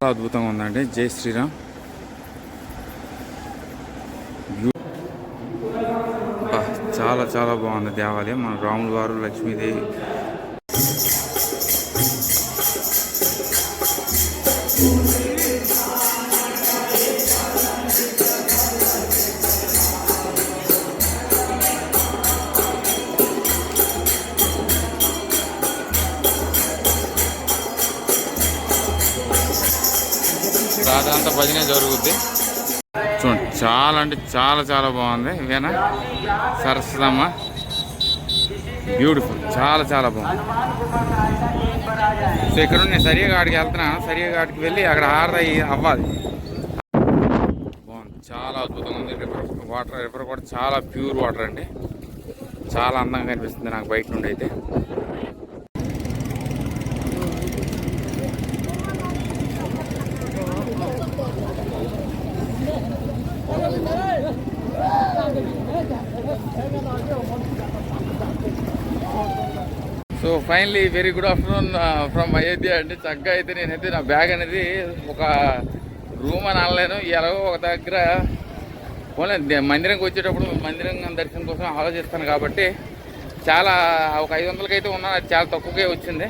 అద్భుతంగా ఉందండి. జై శ్రీరామ్. చాలా చాలా బాగుంది దేవాలయం. మన రాముల వారు, లక్ష్మీదేవి. రాత్రంతా భజనే జరుగుద్ది. చూడండి, చాలా అంటే చాలా చాలా బాగుంది. ఇవేనా సరస్వతమ్మ, బ్యూటిఫుల్, చాలా చాలా బాగుంది. సో ఇక్కడ నేను సరిగా ఆడికి వెళ్తున్నాను. సరిగా ఆడికి వెళ్ళి అక్కడ హారతి అవ్వాలి. బాగుంది, చాలా అద్భుతంగా ఉంది. రివర్ కూడా చాలా ప్యూర్ వాటర్ అండి. చాలా అందంగా కనిపిస్తుంది నాకు బయట నుండి అయితే. So finally very good afternoon from Ayodhya అండి. చక్కగా అయితే నేనైతే నా బ్యాగ్ అనేది ఒక రూమ్ అని అనలేను, ఎలాగో ఒక దగ్గర పోలే మందిరంకి వచ్చేటప్పుడు మందిరం దర్శనం కోసం ఆలోచిస్తాను కాబట్టి చాలా ఒక 500కి అయితే ఉన్నాను. అది చాలా తక్కువగా వచ్చింది.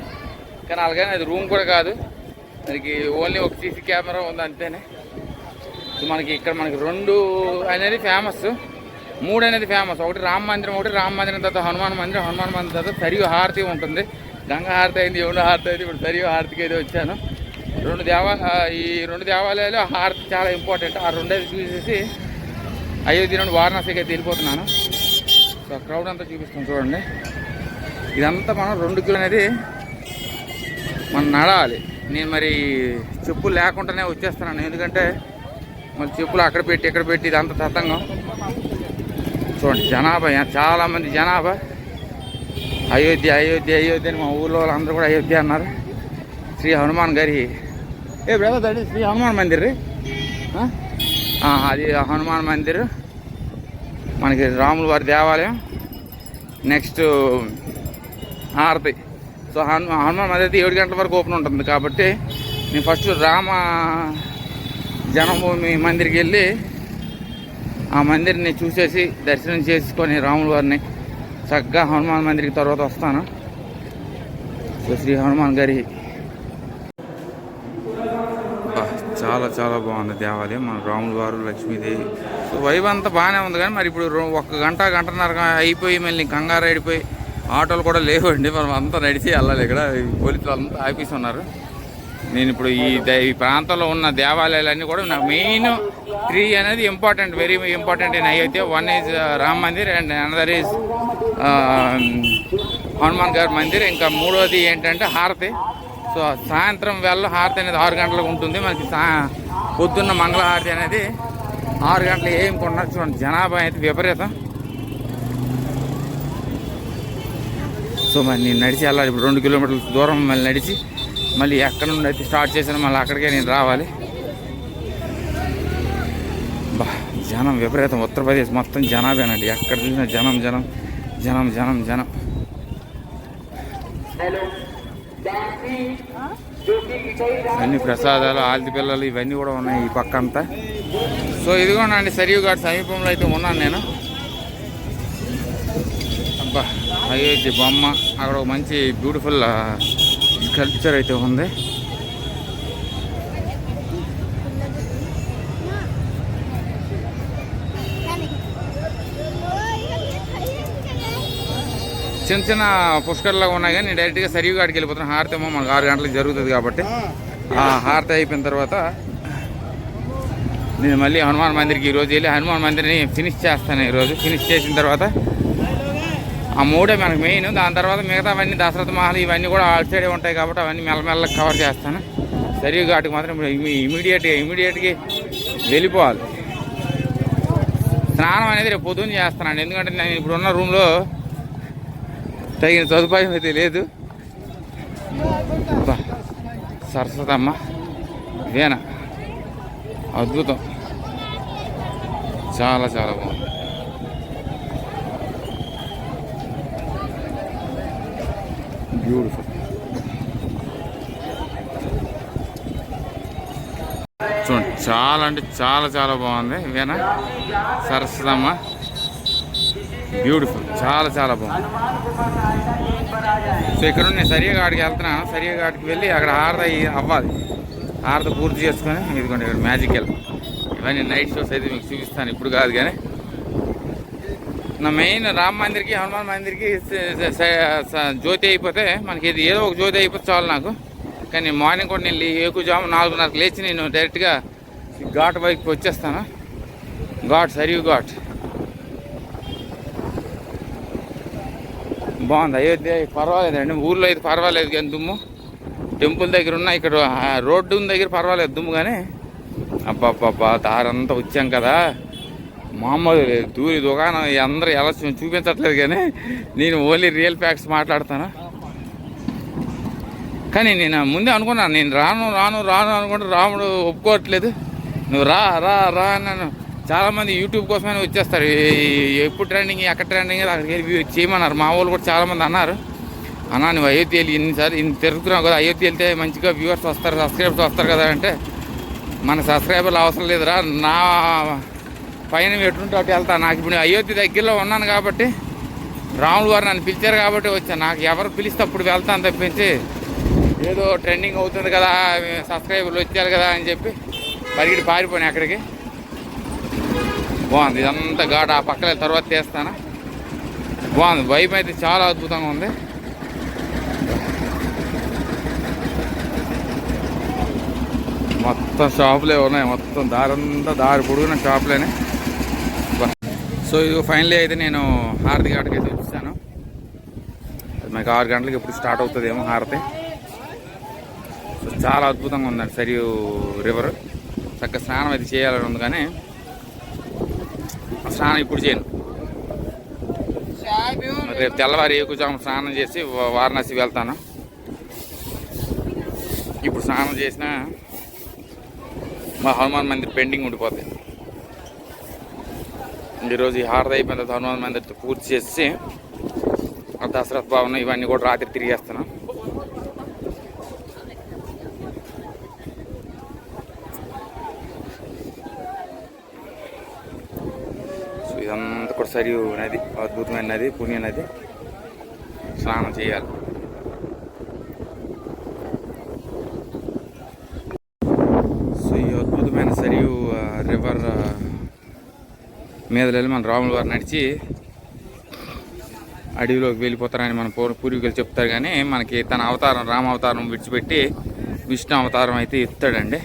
కానీ అలాగని అది రూమ్ కూడా కాదు, దానికి ఓన్లీ ఒక సీసీ కెమెరా ఉంది అంతేనే. మనకి ఇక్కడ మనకి 2 అనేది ఫేమస్, 3 అనేది ఫేమస్. ఒకటి రామ మందిరం, రామ మందిరం తర్వాత హనుమాన్ మందిరం, హనుమాన్ మందిరం తర్వాత సరియు హారతి ఉంటుంది. గంగా హారతి అయింది, యమున హారతి అయింది, ఇప్పుడు సరియు హారతికి అయితే వచ్చాను. ఈ 2 దేవాలయాలు హారతి చాలా ఇంపార్టెంట్. ఆ 2 చూసేసి అయోధ్య నుండి వారణాసికి అయితే వెళ్ళిపోతున్నాను. సో క్రౌడ్ అంతా చూపిస్తాం చూడండి. ఇదంతా మనం 2 కిలో అనేది మనం నడాలి. నేను మరి చెప్పులు లేకుండానే వచ్చేస్తున్నాను, ఎందుకంటే మళ్ళీ చెప్పులు అక్కడ పెట్టి ఇక్కడ పెట్టి ఇదంతా తతంగం. చూడండి జనాభా, చాలామంది జనాభా. అయోధ్య అయోధ్య అయోధ్య అని మా ఊళ్ళో వాళ్ళందరూ కూడా అయోధ్య అన్నారు. శ్రీ హనుమాన్ గారి బ్రదర్ అది శ్రీ హనుమాన్ మందిర్, అది హనుమాన్ మందిర్. మనకి రాముల వారి దేవాలయం. నెక్స్ట్ హారతి. సో హనుమాన్ మందిర్ అయితే 7 గంటల వరకు ఓపెన్ ఉంటుంది కాబట్టి నేను ఫస్ట్ రామ జన్మభూమి మందిర్కి వెళ్ళి ఆ మందిర్ని చూసేసి దర్శనం చేసుకొని రాముల వారిని చక్కగా హనుమాన్ మందిర్కి తర్వాత వస్తాను. సో శ్రీ హనుమాన్ గారి చాలా చాలా బాగుంది దేవాలయం. మన రాముల వారు, లక్ష్మీదేవి. సో వైబ్ అంతా బాగానే ఉంది. కానీ మరి ఇప్పుడు 1 గంట గంటన్నర అయిపోయి మళ్ళీ కంగారు అయిపోయి ఆటోలు కూడా లేవండి. మనం అంతా నడిచి వెళ్ళాలి. ఇక్కడ పోలీసులు అంతా ఆఫీస్ ఉన్నారు. నేను ఇప్పుడు ఈ ప్రాంతంలో ఉన్న దేవాలయాలన్నీ కూడా నాకు మెయిన్ 3 అనేది important, very important in Ayodhya. 1 is Ram Mandir and another is Hanuman గారి మందిర్. ఇంకా 3వది ఏంటంటే హారతి. సో సాయంత్రం వేళ హారతి అనేది 6 గంటలకు ఉంటుంది. మనకి పొద్దున్న మంగళహారతి అనేది 6 గంటలు ఏం కొన్నారు. చూడండి జనాభా అయితే విపరీతం. సో మరి నేను నడిచి వెళ్ళాలి. ఇప్పుడు 2 కిలోమీటర్ల దూరం మళ్ళీ నడిచి మళ్ళీ ఎక్కడ నుండి అయితే స్టార్ట్ చేశాను మళ్ళీ అక్కడికే నేను రావాలి. జనం విపరీతం. ఉత్తరప్రదేశ్ మొత్తం జనాభేనండి. ఎక్కడ చూసినా జనం జనం జనం జనం జనం. అన్ని ప్రసాదాలు, ఆల్తి పిల్లలు ఇవన్నీ కూడా ఉన్నాయి ఈ పక్క అంతా. సో ఇదిగోనండి సరియు ఘాట్ సమీపంలో అయితే ఉన్నాను నేను. అబ్బా అయోధ్య బొమ్మ, అక్కడ ఒక మంచి బ్యూటిఫుల్ స్కల్ప్చర్ అయితే ఉంది. చిన్న చిన్న పుష్కర్లాగా ఉన్నాయి. కానీ నేను డైరెక్ట్గా సరియు ఘాట్కి వెళ్ళిపోతున్నాను. హారతి ఏమో మనకు 6 గంటలకు జరుగుతుంది కాబట్టి ఆ హారతి అయిపోయిన తర్వాత నేను మళ్ళీ హనుమాన్ మందిర్కి ఈరోజు వెళ్ళి హనుమాన్ మందిర్ని ఫినిష్ చేస్తాను. ఈరోజు ఫినిష్ చేసిన తర్వాత ఆ 3 మనకు మెయిన్. దాని తర్వాత మిగతావన్నీ దశరథ మహల్ ఇవన్నీ కూడా అవుట్ సైడే ఉంటాయి కాబట్టి అవన్నీ మెల్లమెల్లగా కవర్ చేస్తాను. సరియు ఘాట్కి మాత్రం ఇమీడియట్గా వెళ్ళిపోవాలి. స్నానం అనేది రేపు పొద్దున్న చేస్తానండి, ఎందుకంటే నేను ఇప్పుడున్న రూమ్లో తగిన సదుపాయం అయితే లేదు. సరస్వతమ్మ ఇదేనా అద్భుతం, చాలా చాలా బాగుంది. బ్యూటిఫుల్. చూడండి చాలా అంటే చాలా చాలా బాగుంది. ఇవేనా సరస్వతమ్మ, బ్యూటిఫుల్, చాలా చాలా బాగుంది. సో ఇక్కడ నేను సరిగా ఘాట్కి వెళ్తున్నాను. సరిగా ఘాట్కి వెళ్ళి అక్కడ హారతి అవ్వాలి, హారతి పూర్తి చేసుకొని ఇదిగోండి ఇక్కడ మ్యాజిక్ వెళ్తాం. ఇవన్నీ నైట్ షోస్ అయితే మీకు చూపిస్తాను, ఇప్పుడు కాదు కానీ. నా మెయిన్ రామ్ మందిర్కి హనుమాన్ మందిర్కి జ్యోతి అయిపోతే మనకి ఇది ఏదో ఒక జ్యోతి అయిపోతే చాలు నాకు. కానీ మార్నింగ్ కూడా నేను ఏకుజాము 4:30కు లేచి నేను డైరెక్ట్గా ఘాట్ బైక్కి వచ్చేస్తాను. ఘాట్ సరియు ఘాట్ బాగుంది. అయోధ్య పర్వాలేదండి, ఊర్లో అయితే పర్వాలేదు కానీ దుమ్ము. టెంపుల్ దగ్గర ఉన్న ఇక్కడ రోడ్డు దగ్గర పర్వాలేదు దుమ్ము, కానీ అబ్బాబ్బా దారంతా వచ్చాం కదా మామూలు లేదు. దూరి దుకాణం అందరూ ఎలా చూపించట్లేదు, కానీ నేను ఓన్లీ రియల్ ఫ్యాక్ట్స్ మాట్లాడతాను. కానీ నేను ముందే అనుకున్నాను, నేను రాను రాను రాను అనుకుంటే రాముడు ఒప్పుకోవట్లేదు. నువ్వు రా రా రా అన్నాను. చాలామంది యూట్యూబ్ కోసమైనా వచ్చేస్తారు, ఎప్పుడు ట్రెండింగ్ ఎక్కడ ట్రెండింగ్ అక్కడికి వెళ్ళి చేయమన్నారు. మా వాళ్ళు కూడా చాలామంది అన్నారు, అన్నా నువ్వు అయోధ్య వెళ్ళి ఇన్నిసార్లు ఇన్ని తిరుగుతున్నావు కదా, అయోధ్య వెళ్తే మంచిగా వ్యూవర్స్ వస్తారు, సబ్స్క్రైబర్స్ వస్తారు కదా అంటే, మన సబ్స్క్రైబర్లు అవసరం లేదురా, నా పైన ఎటుంటే అటు వెళ్తాను. నాకు ఇప్పుడు అయోధ్య దగ్గరలో ఉన్నాను కాబట్టి, రాముడు వారు నన్ను పిలిచారు కాబట్టి వచ్చాను. నాకు ఎవరు పిలిస్తే అప్పుడు వెళ్తాను తప్పించి ఏదో ట్రెండింగ్ అవుతుంది కదా, సబ్స్క్రైబర్లు వచ్చారు కదా అని చెప్పి పరిగెట్టి పారిపోయాను అక్కడికి. బాగుంది ఇదంతా ఘాట్, ఆ పక్కన తర్వాత తీస్తాను. బాగుంది, వైపు అయితే చాలా అద్భుతంగా ఉంది. మొత్తం షాపులే ఉన్నాయి, మొత్తం దారంతా దారి పొడుగున షాపులేనే. సో ఇది ఫైనలీ అయితే నేను హారతి ఘాట్కి అయితే వచ్చాను. మాకు 6 గంటలకు ఎప్పుడు స్టార్ట్ అవుతుందేమో హారతి. సో చాలా అద్భుతంగా ఉందండి సరియు రివర్. చక్కగా స్నానం అయితే చేయాలని ఉంది, కానీ స్నానం ఇప్పుడు చేయను. రేపు తెల్లవారి ఏకుజాము స్నానం చేసి వారణాసి వెళ్తాను. ఇప్పుడు స్నానం చేసిన మా హనుమాన్ మందిర్ పెండింగ్ ఉండిపోతుంది. ఈరోజు ఈ హారతి అయిపోయిన తర్వాత హనుమాన్ మందిర్ పూర్తి చేసి దశరథ్ భవన్ ఇవన్నీ కూడా రాత్రి తిరిగేస్తాను. సో ఇదంతా కూడా సరియు నది, అద్భుతమైన నది, పుణ్య నది, స్నానం చేయాలి. సో ఈ అద్భుతమైన సరియు రివర్ మీద వెళ్ళి మన రాముల వారు నడిచి అడవిలోకి వెళ్ళిపోతారని మన పూర్వీకులు చెప్తారు, కానీ మనకి తన అవతారం రామ అవతారం విడిచిపెట్టి విష్ణు అవతారం అయితే ఎత్తాడండి.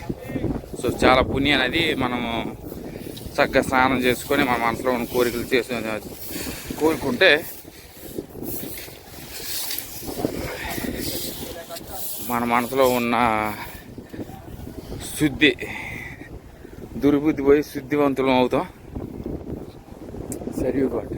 సో చాలా పుణ్యం అనేది మనము చక్కగా స్నానం చేసుకొని మన మనసులో ఉన్న కోరికలు కోరుకుంటే మన మనసులో ఉన్న శుద్ధి దుర్బుద్ధి పోయి శుద్ధివంతులం అవుతాం. సరియు ఘాట్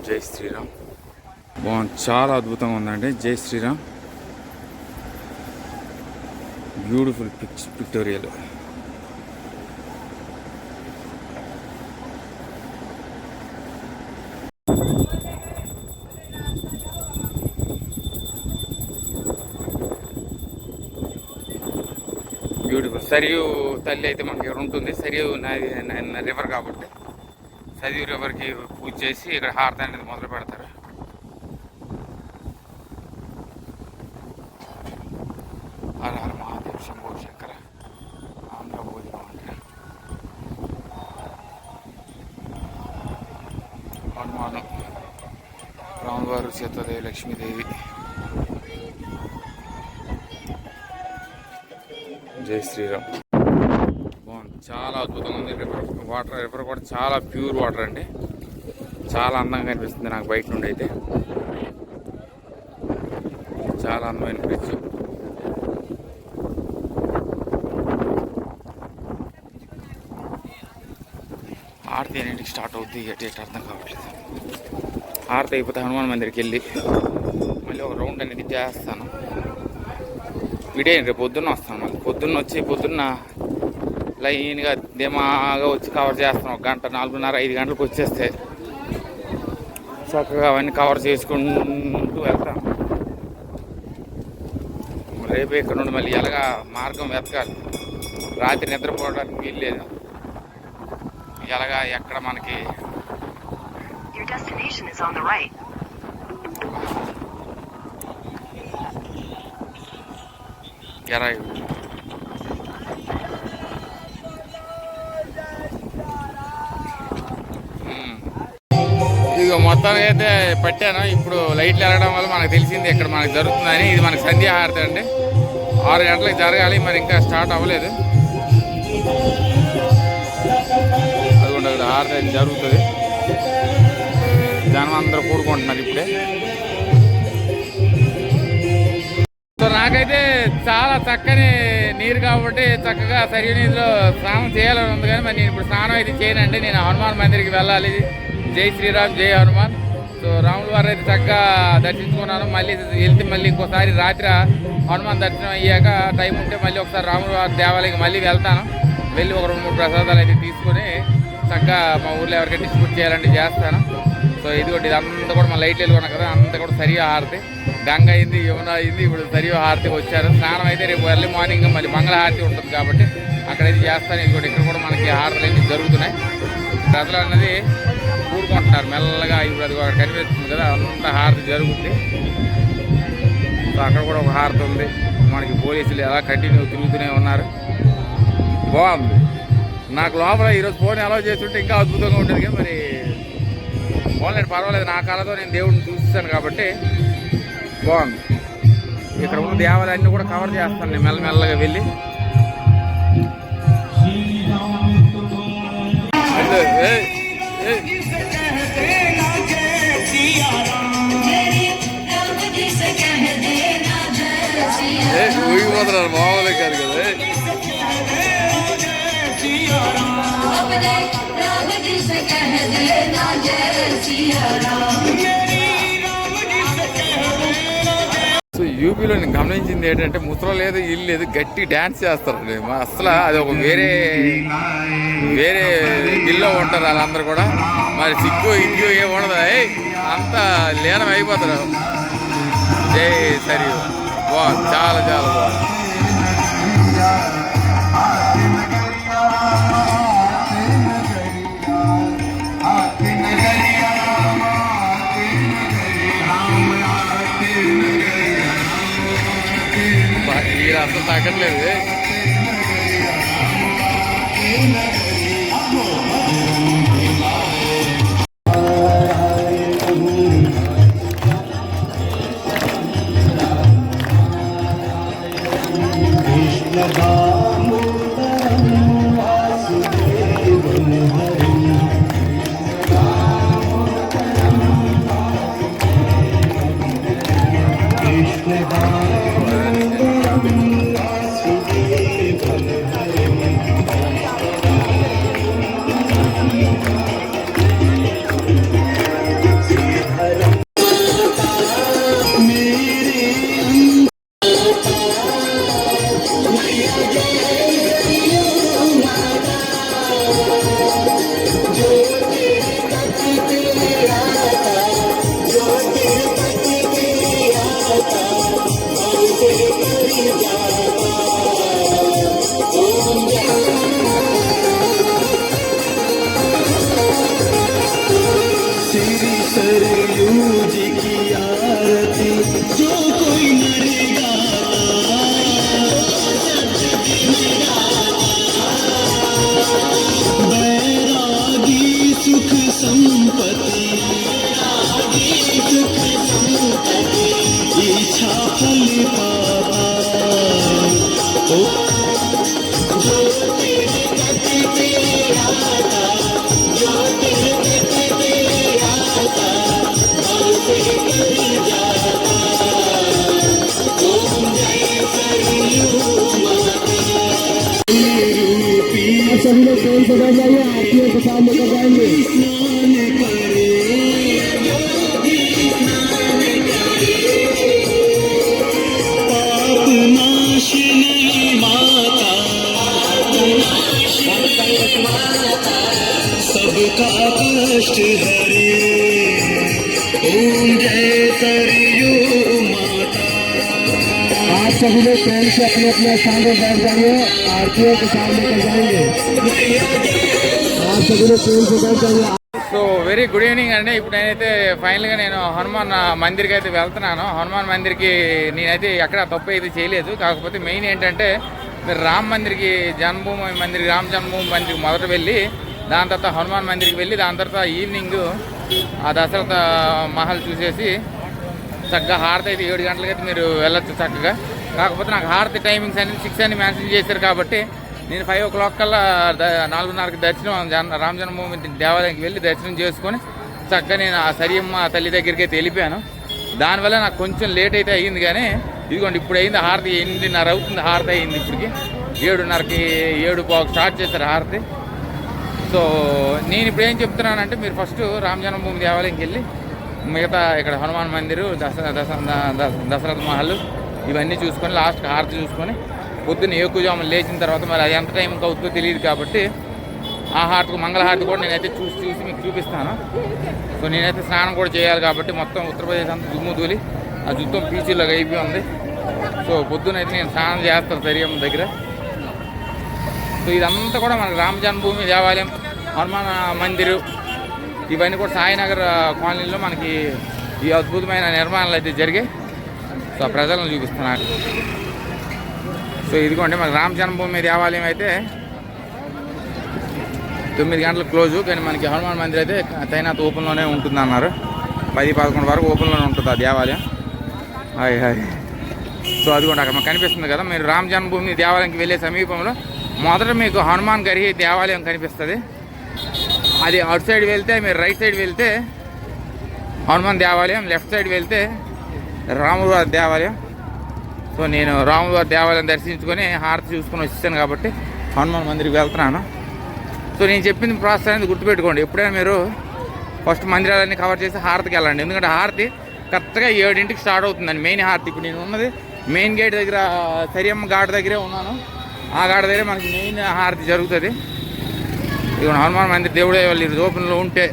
జై శ్రీరామ్. బాగుంది, చాలా అద్భుతంగా ఉందండి. జై Shriram, beautiful pictorial. Beautiful. Sarayu తల్లి అయితే మనకి ఇక్కడ ఉంటుంది. సరియు రివర్ కాబట్టి సరియు రివర్కి పూజ చేసి ఇక్కడ హారతి అనేది మొదలు పెడతారు. హర హర మహాదేవ్ శంభో శంకర ఆంధ్ర భోజనం అంటే హనుమాను, రామువారు, సీతాదేవి, లక్ష్మీదేవి. జై శ్రీరామ్. బాగుంది, చాలా అద్భుతంగా ఉంది. రివర్ కూడా చాలా ప్యూర్ వాటర్ అండి, చాలా అందంగా కనిపిస్తుంది నాకు బయట నుండి అయితే. చాలా అందమైన బ్రిడ్జ్. ఆరతి ఎన్నింటికి స్టార్ట్ అవుద్ది ఎటు అర్థం కావట్లేదు. ఆరతి అయిపోతే హనుమాన్ మందిరికి వెళ్ళి మళ్ళీ ఒక రౌండ్ అనేది చేస్తాను. ఇడే రేపు పొద్దున్న వస్తాను. మళ్ళీ పొద్దున్న వచ్చి పొద్దున్న లైన్గా ధీమాగా వచ్చి కవర్ చేస్తాను. 1 గంట 4:30 5 గంటలకు వచ్చేస్తే చక్కగా అవన్నీ కవర్ చేసుకుంటూ వెళ్తాను. రేపు ఇక్కడ నుండి మళ్ళీ ఎలాగా మార్గం వెతకాలి. రాత్రి నిద్రపోవడానికి వీల్లేదు. ఎలాగా ఎక్కడ మనకి ఎరా ఇక మొత్తానికి అయితే పెట్టాను. ఇప్పుడు లైట్లు వెళ్ళడం వల్ల మనకు తెలిసింది ఇక్కడ మనకు జరుగుతుందని. ఇది మనకి సంధ్యాహారతి అండి. 6 గంటలకు జరగాలి, మరి ఇంకా స్టార్ట్ అవ్వలేదు. అదిగోండి అక్కడ హారతి జరుగుతుంది. జనం అందరూ కూడుకుంటున్నారు ఇప్పుడే. సో నాకైతే చాలా చక్కని నీరు కాబట్టి చక్కగా సరి నీరులో స్నానం చేయాలని ఉంది. కానీ మరి నేను ఇప్పుడు స్నానం అయితే చేయనండి. నేను హనుమాన్ మందిరికి వెళ్ళాలి. జై శ్రీరామ్ జై హనుమాన్. సో రాముల వారు అయితే చక్కగా దర్శించుకున్నాను. మళ్ళీ వెళ్తే మళ్ళీ ఇంకోసారి రాత్రి హనుమాన్ దర్శనం అయ్యాక టైం ఉంటే మళ్ళీ ఒకసారి రాముల వారి దేవాలయం మళ్ళీ వెళ్తాను. వెళ్ళి ఒక 2-3 ప్రసాదాలు అయితే తీసుకొని చక్కగా మా ఊర్లో ఎవరికైనా డిస్ట్రిబ్యూట్ చేయాలంటే చేస్తాను. సో ఇదిగోటి ఇదంతా కూడా మా లైట్లు వెళ్ళుకున్నాం కదా, అంతా కూడా సరియో హారతి. గంగ అయింది, యమున అయింది, ఇప్పుడు సరియో హారతికి వచ్చారు. స్నానం అయితే రేపు ఎర్లీ మార్నింగ్ మళ్ళీ మంగళ హారతి ఉంటుంది కాబట్టి అక్కడైతే చేస్తాను. ఇదిగోటి ఇక్కడ కూడా మనకి హారతులు అయితే జరుగుతున్నాయి. ప్రజలు అన్నది కూడుకుంటున్నారు మెల్లగా. ఇప్పుడు అది కనిపిస్తుంది కదా, అంత హారతి జరుగుతుంది. సో అక్కడ కూడా ఒక హారతి ఉంది. మనకి పోలీసులు ఎలా కంటిన్యూ తిరుగుతూనే ఉన్నారు. బాగుంది. నాకు లోపల ఈరోజు ఫోన్ అలౌ చేస్తుంటే ఇంకా అద్భుతంగా ఉంటుంది. కానీ మరి ఫోన్లేదు, పర్వాలేదు. నా కాళ్ళతో నేను దేవుడిని చూస్తాను కాబట్టి బాగుంది. ఇక్కడ ఉన్న దేవాలయాన్ని కూడా కవర్ చేస్తాను నేను మెల్లమెల్లగా వెళ్ళి. ఊగిపోతున్నారు మామూలు కాదు కదా. సో యూపీలో నేను గమనించింది ఏంటంటే ముసలో లేదు, ఇల్లు లేదు, గట్టి డ్యాన్స్ చేస్తారు. అసలు అది ఒక వేరే ఇల్లో ఉంటారు వాళ్ళందరూ కూడా. మరి సిగ్గు ఇంగ్యూ ఏమి ఉండదు, అంతా లీనం అయిపోతారు. జై సరి బాగుంది, చాలా చాలా బాగుంది. మీరు అసలు తగ్గట్లేదు. सभी लोग ट्रेन से बैठ जाइए, आरती के साथ लेकर जाएंगे। सबका कष्ट हरे, ओम जय सरयू माता। आप सभी लोग ट्रेन से अपने अपने स्थान पर बैठ जाइए, आरतियों के साथ लेकर जाएंगे। आप सभी लोग ट्रेन से बैठ जाइए। సో వెరీ గుడ్ ఈవినింగ్ అండి. ఇప్పుడు నేనైతే ఫైనల్గా నేను హనుమాన్ మందిర్కి అయితే వెళ్తున్నాను. హనుమాన్ మందిర్కి నేనైతే ఎక్కడ తప్పు అయితే చేయలేదు. కాకపోతే మెయిన్ ఏంటంటే మీరు రామ్ మందిర్కి జన్మభూమి మందిర్కి రామ్ జన్మభూమి మందిర్కి మొదట వెళ్ళి దాని తర్వాత హనుమాన్ మందిర్కి వెళ్ళి దాని తర్వాత ఈవినింగ్ ఆ దశరథ మహల్ చూసేసి చక్కగా హారతి అయితే 7 గంటలకైతే మీరు వెళ్ళొచ్చు చక్కగా. కాకపోతే నాకు హారతి టైమింగ్స్ అనేది 6 అని మెన్షన్ చేశారు కాబట్టి నేను 5 o'clock కల్లా 4:30కి దర్శనం రామ జన్మభూమి దేవాలయానికి వెళ్ళి దర్శనం చేసుకొని చక్కగా నేను ఆ సరియమ్మ తల్లి దగ్గరికి అయితే వెళ్ళిపోయాను. దానివల్ల నాకు కొంచెం లేట్ అయితే అయ్యింది. కానీ ఇదిగోండి ఇప్పుడు అయింది హారతి 8:30 అవుతుంది. హారతి అయింది ఇప్పటికి 7:30కి 7:15 స్టార్ట్ చేశారు హారతి. సో నేను ఇప్పుడు ఏం చెప్తున్నానంటే మీరు ఫస్ట్ రామ జన్మభూమి దేవాలయంకి వెళ్ళి మిగతా ఇక్కడ హనుమాన్ మందిరు దశరథ మహల్ ఇవన్నీ చూసుకొని లాస్ట్కి హారతి చూసుకొని పొద్దున్న ఎక్కువజామున లేచిన తర్వాత మరి అది ఎంత టైం అవుతుందో తెలియదు కాబట్టి ఆ హారతికి మంగళహారతి కూడా నేనైతే చూసి మీకు చూపిస్తాను. సో నేనైతే స్నానం కూడా చేయాలి కాబట్టి మొత్తం ఉత్తరప్రదేశ్ అంతా దుమ్ము దూలి ఆ జుత్తం పీచీలాగా అయిపోయి ఉంది. సో పొద్దునైతే నేను స్నానం చేస్తాను సరియమ్మ దగ్గర. సో ఇదంతా కూడా మనకు రామ జన్మభూమి దేవాలయం హనుమాన్ మందిరు ఇవన్నీ కూడా సాయినగర్ కాలనీలో మనకి ఈ అద్భుతమైన నిర్మాణాలు అయితే జరిగాయి. సో ప్రజలను చూపిస్తున్నాను. సో ఇదిగోండి మనకి రామ జన్మభూమి దేవాలయం అయితే 9 గంటలకు క్లోజు. కానీ మనకి హనుమాన్ మందిర్ అయితే తైనాత్ ఓపెన్లోనే ఉంటుంది అన్నారు. 10-11 వరకు ఓపెన్లోనే ఉంటుంది ఆ దేవాలయం. Hi hi. సో అదిగోండి అక్కడ మనకు కనిపిస్తుంది కదా. మీరు రామ జన్మభూమి దేవాలయంకి వెళ్ళే సమీపంలో మొదట మీకు హనుమాన్ గారి దేవాలయం కనిపిస్తుంది. అది అవుట్ సైడ్ వెళ్తే మీరు రైట్ సైడ్ వెళ్తే హనుమాన్ దేవాలయం, లెఫ్ట్ సైడ్ వెళ్తే రాములవారి దేవాలయం. సో నేను రాములవారి దేవాలయం దర్శించుకొని హారతి చూసుకొని వచ్చేసాను కాబట్టి హనుమాన్ మందిరికి వెళ్తున్నాను. సో నేను చెప్పింది ప్రాసెస్ అనేది గుర్తుపెట్టుకోండి. ఎప్పుడైనా మీరు ఫస్ట్ మందిరాలన్నీ కవర్ చేసి హారతికి వెళ్ళండి. ఎందుకంటే హారతి కరెక్ట్గా 7ంటికి స్టార్ట్ అవుతుందండి మెయిన్ హారతి. ఇప్పుడు నేను ఉన్నది మెయిన్ గేట్ దగ్గర సరియమ్మ ఘాట్ దగ్గరే ఉన్నాను. ఆ ఘాట్ దగ్గర మనకి మెయిన్ హారతి జరుగుతుంది. ఇక హనుమాన్ మందిర్ దేవుడే వాళ్ళు ఓపెన్లో ఉంటే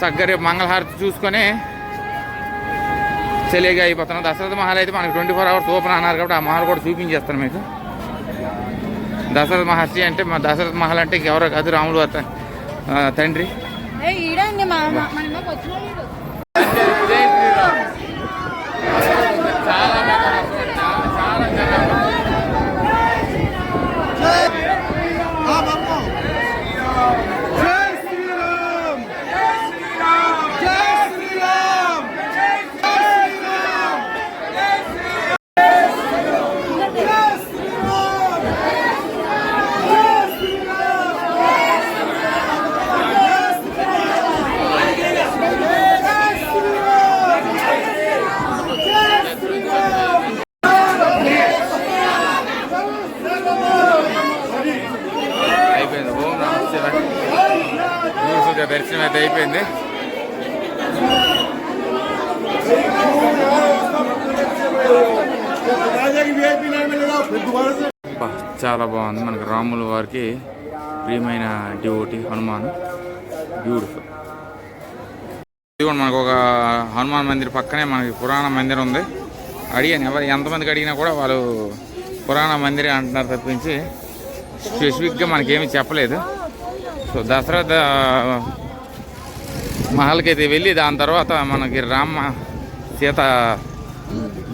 చక్కగా రేపు మంగళహారతి చూసుకొని చెలిగా అయిపోతాను. దశరథ మహల్ అయితే మనకి 24 hours ఓపెన్ అన్నారు కాబట్టి ఆ మహల్ కూడా చూపించేస్తాను మీకు. దశరథ మహర్షి అంటే మా దశరథ మహల్ అంటే ఇంకెవరో కాదు రాములు తండ్రి. దర్శనం అయితే అయిపోయింది. చాలా బాగుంది. మనకు రాముల వారికి ప్రియమైన డివోటీ హనుమాన్. బ్యూటిఫుల్. ఇది కూడా మనకు ఒక హనుమాన్ మందిర్ పక్కనే మనకి పురాణ మందిరం ఉంది. అడిగాను ఎవరు ఎంతమందికి అడిగినా కూడా వాళ్ళు పురాణ మందిరే అంటున్నారు తప్పించి స్పెసిఫిక్గా మనకేమీ చెప్పలేదు. సో దశరథ మహల్కి అయితే వెళ్ళి దాని తర్వాత మనకి రామ సీత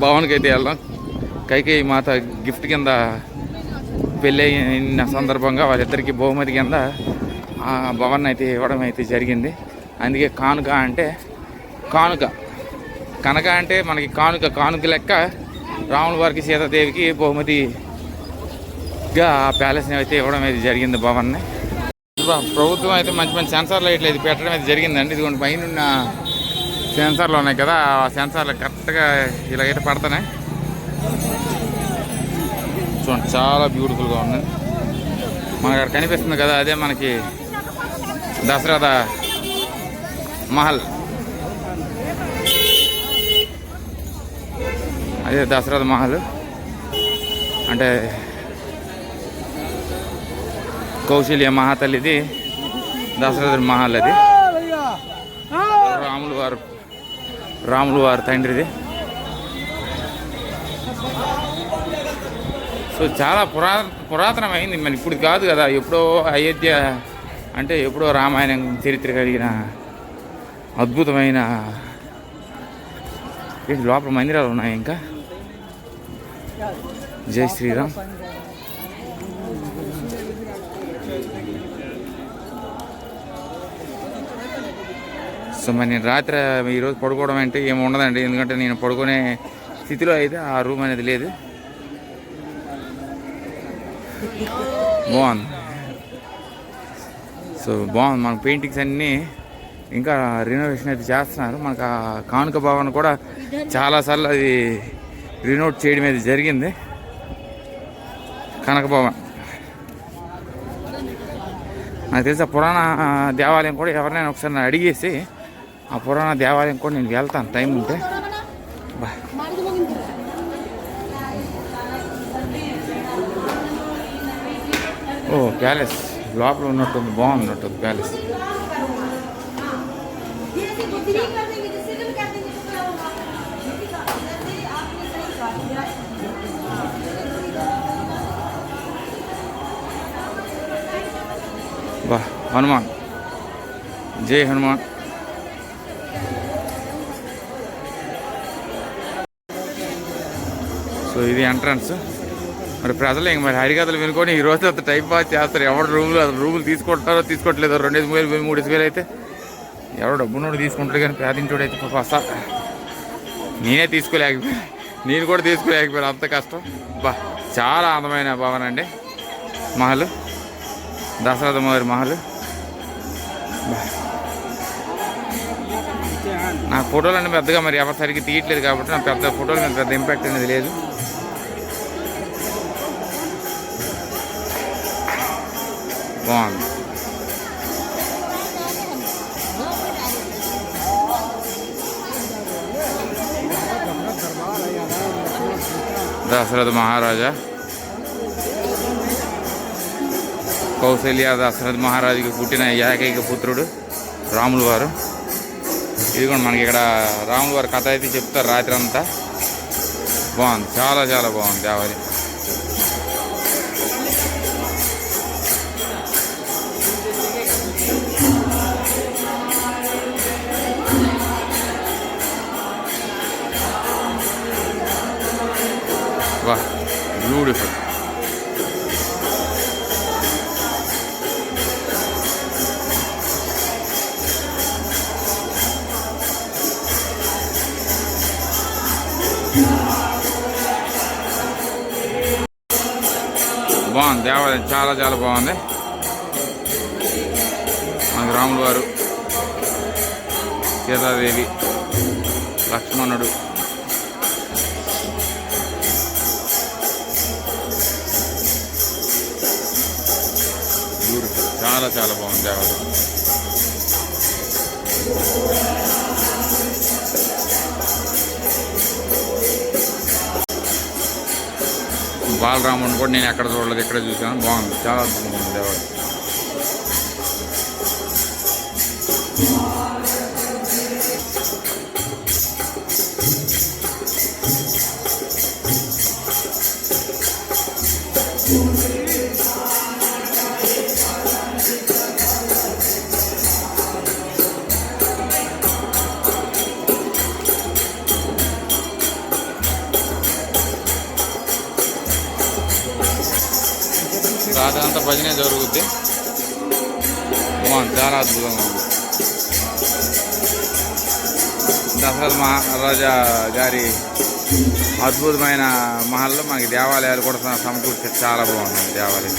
భవన్కి అయితే వెళ్దాం. కైకేయి మాత గిఫ్ట్ కింద పెళ్ళి అయిన సందర్భంగా వాళ్ళిద్దరికీ బహుమతి కింద ఆ భవన్ అయితే ఇవ్వడం అయితే జరిగింది. అందుకే కానుక అంటే కానుక, కనక అంటే మనకి కానుక లెక్క రాముల వారికి సీతాదేవికి బహుమతిగా ఆ ప్యాలెస్ని అయితే ఇవ్వడం అయితే జరిగింది భవన్ని. ప్రభుత్వం అయితే మంచి మంచి సెన్సార్ లైట్లు అయితే పెట్టడం అయితే జరిగిందండి. ఇదిగోండి పైన సెన్సార్లు ఉన్నాయి కదా, ఆ సెన్సార్లు కరెక్ట్గా ఇలాగైతే పడుతున్నాయి. చూడండి చాలా బ్యూటిఫుల్గా ఉంది. మనకు అక్కడ కనిపిస్తుంది కదా, అదే మనకి దశరథ మహల్. అదే దశరథ మహల్ అంటే కౌశల్య మహాతల్లిది దశరథ మహల్. అది రాములు వారు తండ్రిది. సో చాలా పురాతనమైంది, మరి ఇప్పుడు కాదు కదా. ఎప్పుడో అయోధ్య అంటే ఎప్పుడో రామాయణం చరిత్ర కలిగిన అద్భుతమైన లోపల మందిరాలు ఉన్నాయి. ఇంకా జై శ్రీరామ్. సో మరి నేను రాత్రి ఈరోజు పడుకోవడం అంటే ఏమి ఉండదండి, ఎందుకంటే నేను పడుకునే స్థితిలో అయితే ఆ రూమ్ అనేది లేదు. బాగుంది. సో బాగుంది. మన పెయింటింగ్స్ అన్నీ ఇంకా రినోవేషన్ అయితే చేస్తున్నారు. మనకు ఆ కానుక భవన్ కూడా చాలాసార్లు అది రినోవేట్ చేయడం అయితే జరిగింది. కనక భవన్ నాకు తెలిసి ఆ పురాణ దేవాలయం కూడా ఎవరినైనా ఒకసారి అడిగేసి ఆ పురాణ దేవాలయం కూడా నేను వెళ్తాను టైం ఉంటే. బా ఓ ప్యాలెస్ లోపల ఉన్నట్టుంది, బాగున్నట్టుంది ప్యాలెస్. బా హనుమాన్, జై హనుమాన్. సో ఇది ఎంట్రన్స్. మరి ప్రజలు ఇంక మరి హరికథలు వినుకొని ఈ రోజు అంత టైం పాస్ చేస్తారు. ఎవరు రూములు తీసుకుంటారో తీసుకోవట్లేదో. 2,000 3,000 అయితే ఎవరు డబ్బునోడు తీసుకుంటాడు, కానీ పేదించోడు అయితే వస్తా. నేను కూడా తీసుకోలేకపోయాను, అంత కష్టం. బా చాలా అందమైన భవనం అండి మహల్, దశరథ మహల్ మహల్. నాకు ఫోటోలు అంటే పెద్దగా మరి ఎవరు సరిగ్గా తీయట్లేదు కాబట్టి నాకు పెద్ద ఫోటోలు మీద పెద్ద ఇంపాక్ట్ అనేది లేదు. బాగుంది. దశరథ మహారాజా, కౌశల్య దశరథ మహారాజుకి పుట్టిన ఏకైక పుత్రుడు రాములు వారు. ఇది కూడా మనకి ఇక్కడ రాములు వారి కథ అయితే చెప్తారు రాత్రి అంతా. బాగుంది, చాలా చాలా బాగుంది దేవాలయం. వా బ్యూటిఫుల్. బాగుంది దేవాలయం, చాలా చాలా బాగుంది. మనకి రాములు వారు, సీతాదేవి, లక్ష్మణుడు, చాలా చాలా బాగుంది దేవాలయం. బాలరాముడిని కూడా నేను ఎక్కడ చూడలేదు, ఇక్కడే చూసాను. బాగుంది, చాలా అద్భుతంగా ఉంది దేవాలయం. రాత్రంతా భజనే జరుగుద్ది. బాగుంది, చాలా అద్భుతంగా ఉంది. దశరథ మహారాజా గారి అద్భుతమైన మహల్లో మనకి దేవాలయాలు కూడా సమకూర్చి చాలా బాగున్నాయి దేవాలయం.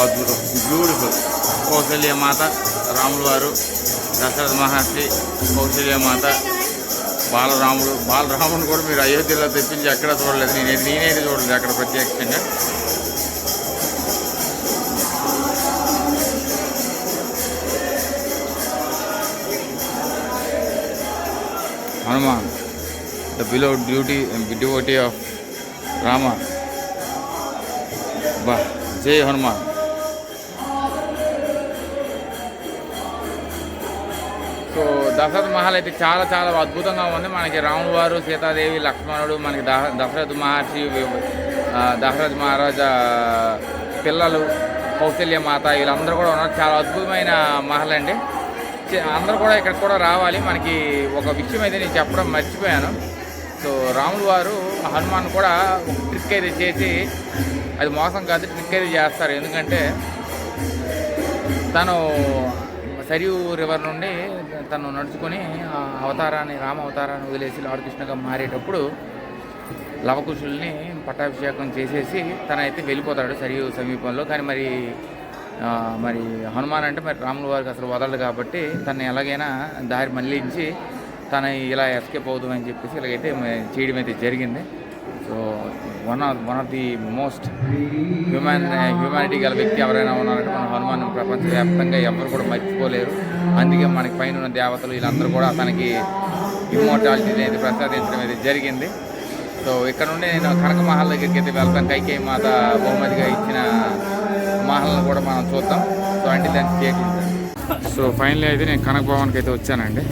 అద్భుతం, బ్యూటిఫుల్. కౌసల్య మాత, రాములు వారు, దశరథ మహర్షి, కౌసల్య మాత, బాలరాముడు కూడా మీరు అయోధ్యలో తెప్పించి ఎక్కడ చూడలేదు. నేనైతే చూడలేదు అక్కడ ప్రత్యక్షంగా. Hanuman, the beloved devotee of Rama. బా, జై హనుమాన్. సో దశరథ మహల్ అయితే చాలా చాలా అద్భుతంగా ఉంది. మనకి రాముడు వారు, సీతాదేవి, లక్ష్మణుడు, మనకి దశరథ మహర్షి, దశరథ మహారాజా పిల్లలు, కౌసల్య మాత, వీళ్ళందరూ కూడా ఉన్నారు. చాలా అద్భుతమైన మహల్ అండి. అందరూ కూడా ఇక్కడ కూడా రావాలి. మనకి ఒక విషయం అయితే నేను చెప్పడం మర్చిపోయాను. సో రాముడు వారు హనుమాన్ కూడా ఒక ట్రిక్ అయితే చేసి, అది మోసం కాదు, ట్రిక్ అయితే చేస్తారు. ఎందుకంటే తను సరియు రివర్ నుండి తను నడుచుకొని రామ అవతారాన్ని వదిలేసి లార్డ్ కృష్ణగా మారేటప్పుడు లవకుశుల్ని పట్టాభిషేకం చేసేసి తనైతే వెళ్ళిపోతాడు సరియు సమీపంలో. కానీ మరి హనుమాన్ అంటే మరి రాముల వారికి అసలు వదలడు కాబట్టి తను ఎలాగైనా దారి మళ్ళించి తను ఇలా ఎస్కేప్ అవుతుందని చెప్పేసి ఇలాగైతే చేయడం అయితే జరిగింది. So one of the most humanity గల వ్యక్తి ఎవరైనా ఉన్నారంటే మన హనుమాన్ ప్రపంచవ్యాప్తంగా ఎవరు కూడా మర్చిపోలేరు. అందుకే మనకి పైన ఉన్న దేవతలు వీళ్ళందరూ కూడా తనకి ఇమ్మోర్టాలిటీ అనేది ప్రసాదించడం అయితే జరిగింది. సో ఇక్కడ నుండి నేను కనక మహల్ దగ్గరికి అయితే వెళ్తాను. కైకేయి మాత బహుమతిగా ఇచ్చిన మహల్ని కూడా మనం చూద్దాం. సో అంటే దాన్ని స్టేట్. సో ఫైనల్లీ అయితే నేను కనక భవన్కి అయితే వచ్చానండి.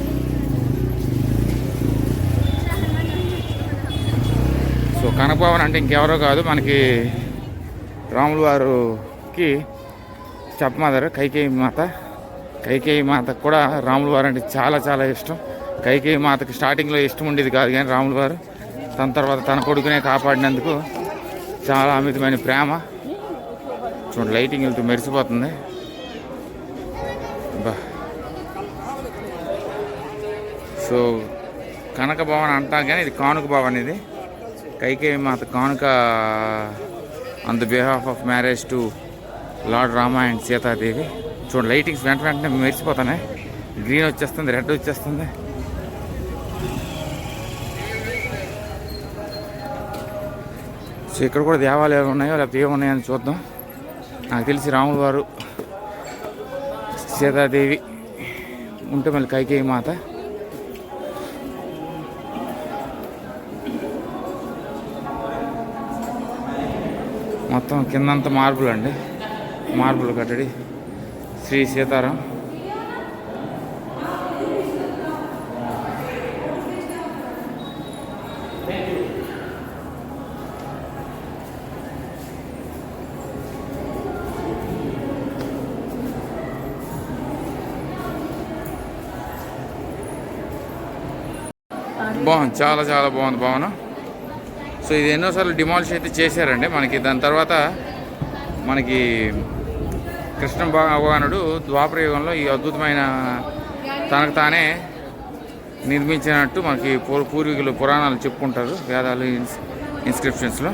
సో కనక భవన్ అంటే ఇంకెవరో కాదు, మనకి రాముల వారికి చెప్పమదర్ కైకేయి మాత. కైకేయి మాతకు కూడా రాముల వారు అంటే చాలా చాలా ఇష్టం. కైకేయి మాతకి స్టార్టింగ్లో ఇష్టం ఉండేది కాదు, కానీ రాముల వారు తన తర్వాత తన కొడుకునే కాపాడినందుకు చాలా అమితమైన ప్రేమ. చూడండి, లైటింగ్ వెళ్తూ మెరిసిపోతుంది. బా, సో కనక భవన్ అంటాం కానీ ఇది కానుక భవన్. ఇది కైకేయి మాత కానుక on the behalf of marriage to lord Rama and Sitadevi. చూడండి, లైటింగ్స్ వెంటనే మెరిసిపోతున్నాయి. గ్రీన్ వచ్చేస్తుంది, రెడ్ వచ్చేస్తుంది. సో ఇక్కడ కూడా దేవాలయాలు ఉన్నాయో లేకపోతే ఏమున్నాయని చూద్దాం. నాకు తెలిసి రాముల వారు, సీతాదేవి ఉంటే మళ్ళీ కైకేయి మాత. మొత్తం కిందంతా మార్బుల్ అండి, మార్బుల్ కట్టడి. శ్రీ సీతారాం. బాగుంది, చాలా చాలా బాగుంది భవనం. సో ఇది ఎన్నోసార్లు డిమాలిష్ అయితే చేశారండి. మనకి దాని తర్వాత మనకి కృష్ణ భగవానుడు ద్వాపర యుగంలో ఈ అద్భుతమైన తనకు తానే నిర్మించినట్టు మనకి పూర్వీకులు పురాణాలు చెప్పుకుంటారు, వేదాలు ఇన్స్క్రిప్షన్స్లో.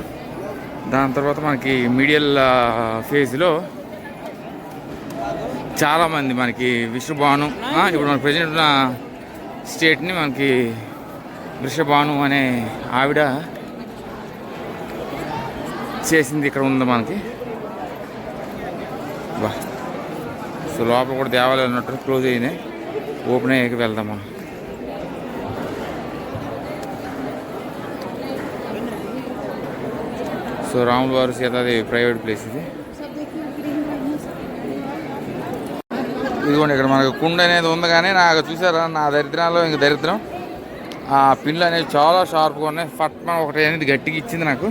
దాని తర్వాత మనకి మీడియల్ ఫేజ్లో చాలామంది మనకి విష్ణుభాను, ఇప్పుడు మన ప్రెసిడెంట్ ఉన్న స్టేట్ని మనకి వృషభాను అనే ఆవిడ చేసింది ఇక్కడ ఉంది మనకి. బా, సో లోపల కూడా దేవాలయాలు ఉన్నట్టు క్లోజ్ అయింది, ఓపెన్ అయ్యాక వెళ్దాం మనం. సో రాముల వారు, సీతాదేవి ప్రైవేట్ ప్లేస్ ఇది. ఇదిగోండి, ఇక్కడ మనకు కుండ అనేది ఉంది, కానీ నాకు చూసారా నా దరిద్రంలో ఇంక దరిద్రం, ఆ పిన్లు అనేవి చాలా షార్ప్గా ఉన్నాయి. ఫట్మ ఒకటి అనేది గట్టిగా ఇచ్చింది నాకు.